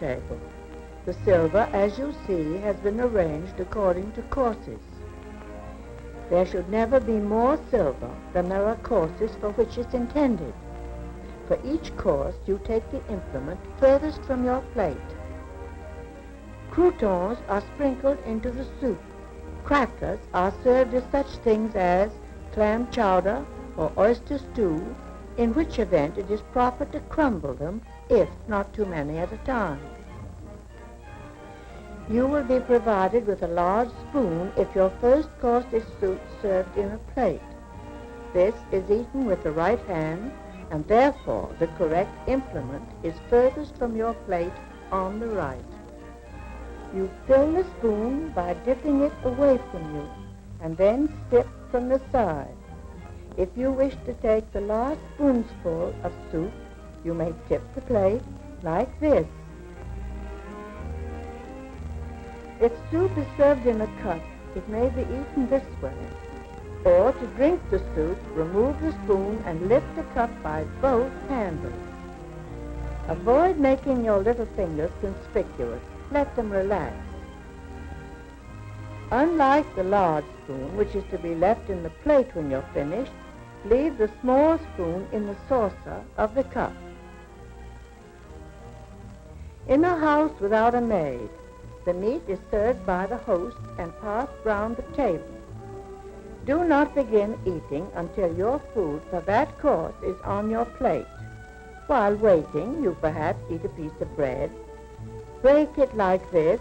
table. The silver, as you see, has been arranged according to courses. There should never be more silver than there are courses for which it's intended. For each course, you take the implement furthest from your plate. Croutons are sprinkled into the soup. Crackers are served as such things as clam chowder or oyster stew, in which event it is proper to crumble them, if not too many at a time. You will be provided with a large spoon if your first course is served in a plate. This is eaten with the right hand, and therefore the correct implement is furthest from your plate on the right. You fill the spoon by dipping it away from you, and then sip from the side. If you wish to take the last spoonful of soup, you may tip the plate like this. If soup is served in a cup, it may be eaten this way. Or to drink the soup, remove the spoon and lift the cup by both handles. Avoid making your little fingers conspicuous. Let them relax. Unlike the large spoon, which is to be left in the plate when you're finished, leave the small spoon in the saucer of the cup. In a house without a maid, the meat is served by the host and passed round the table. Do not begin eating until your food for that course is on your plate. While waiting, you perhaps eat a piece of bread. Break it like this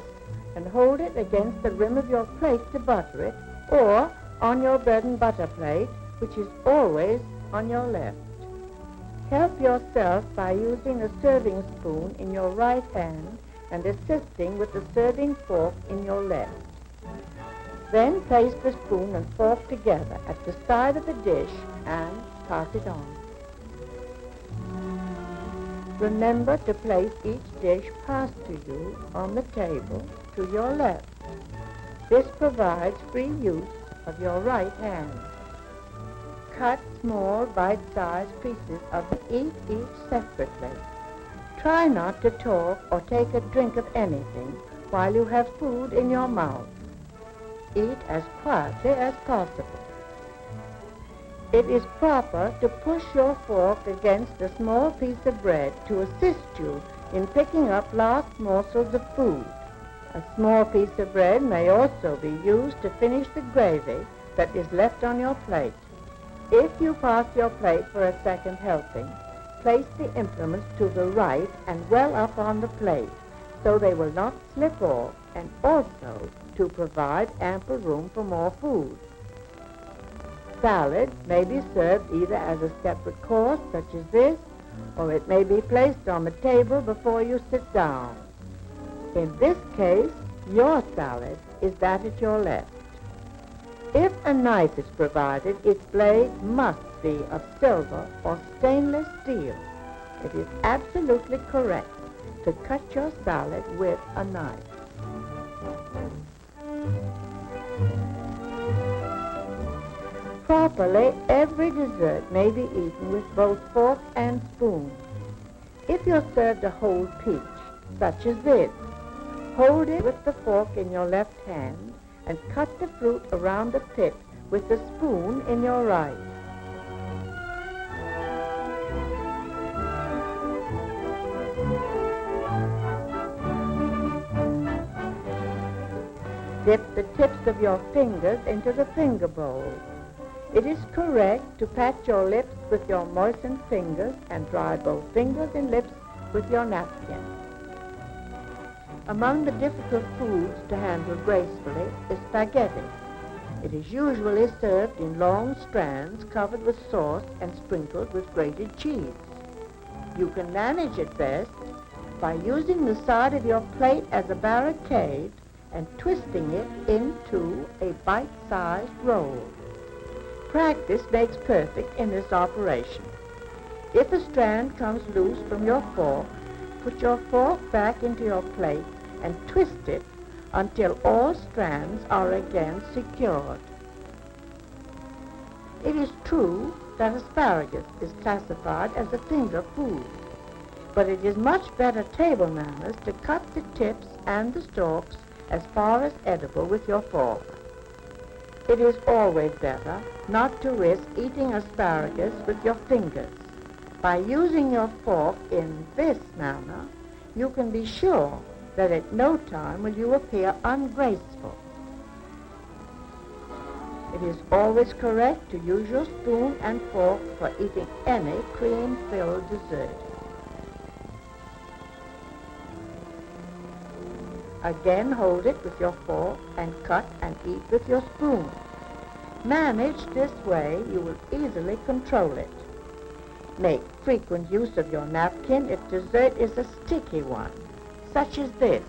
and hold it against the rim of your plate to butter it, or on your bread and butter plate, which is always on your left. Help yourself by using a serving spoon in your right hand and assisting with the serving fork in your left. Then place the spoon and fork together at the side of the dish and pass it on. Remember to place each dish passed to you on the table to your left. This provides free use of your right hand. Cut small bite-sized pieces of each separately. Try not to talk or take a drink of anything while you have food in your mouth. Eat as quietly as possible. It is proper to push your fork against a small piece of bread to assist you in picking up last morsels of food. A small piece of bread may also be used to finish the gravy that is left on your plate. If you pass your plate for a second helping, place the implements to the right and well up on the plate so they will not slip off, and also to provide ample room for more food. Salad may be served either as a separate course, such as this, or it may be placed on the table before you sit down. In this case, your salad is that at your left. If a knife is provided, its blade must be of silver or stainless steel. It is absolutely correct to cut your salad with a knife. Properly, every dessert may be eaten with both fork and spoon. If you're served a whole peach, such as this, hold it with the fork in your left hand and cut the fruit around the pit with the spoon in your right. Dip the tips of your fingers into the finger bowl. It is correct to pat your lips with your moistened fingers and dry both fingers and lips with your napkin. Among the difficult foods to handle gracefully is spaghetti. It is usually served in long strands covered with sauce and sprinkled with grated cheese. You can manage it best by using the side of your plate as a barricade and twisting it into a bite-sized roll. Practice makes perfect in this operation. If a strand comes loose from your fork, put your fork back into your plate and twist it until all strands are again secured. It is true that asparagus is classified as a finger food. But it is much better table manners to cut the tips and the stalks as far as edible with your fork. It is always better not to risk eating asparagus with your fingers. By using your fork in this manner, you can be sure that at no time will you appear ungraceful. It is always correct to use your spoon and fork for eating any cream-filled dessert. Again, hold it with your fork and cut and eat with your spoon. Managed this way, you will easily control it. Make frequent use of your napkin if dessert is a sticky one, such as this.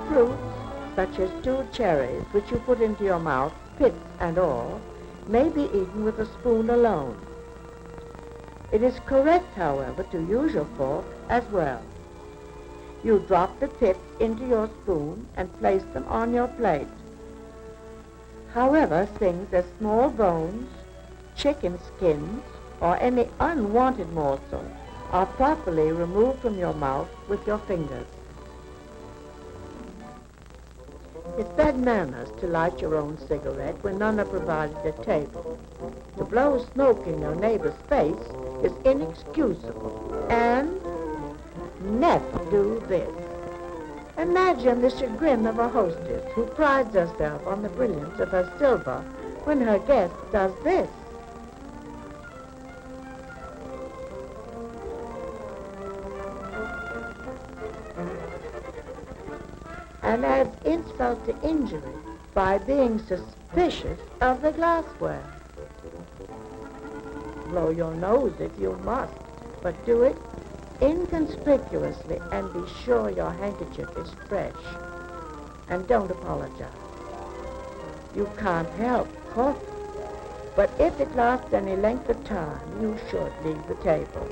Fruits, such as stewed cherries, which you put into your mouth, pits and all, may be eaten with a spoon alone. It is correct, however, to use your fork as well. You drop the pips into your spoon and place them on your plate. However, things as small bones, chicken skins, or any unwanted morsel are properly removed from your mouth with your fingers. It's bad manners to light your own cigarette when none are provided at table. To blow smoke in your neighbor's face is inexcusable. And never do this. Imagine the chagrin of a hostess who prides herself on the brilliance of her silver when her guest does this. And adds insult to injury by being suspicious of the glassware. Blow your nose if you must, but do it inconspicuously and be sure your handkerchief is fresh. And don't apologize. You can't help coughing, but if it lasts any length of time, you should leave the table.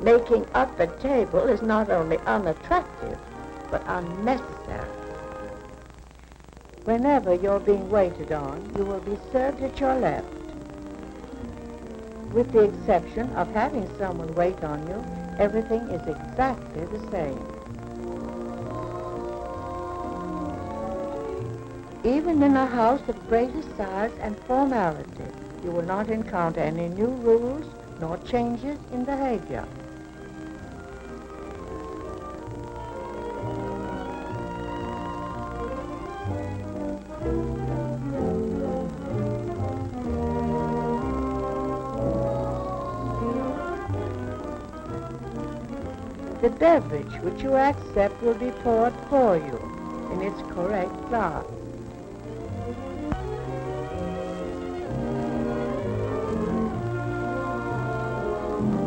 Making up a table is not only unattractive, but unnecessary. Whenever you're being waited on, you will be served at your left. With the exception of having someone wait on you, everything is exactly the same. Even in a house of greatest size and formality, you will not encounter any new rules nor changes in behavior. The beverage which you accept will be poured for you in its correct glass.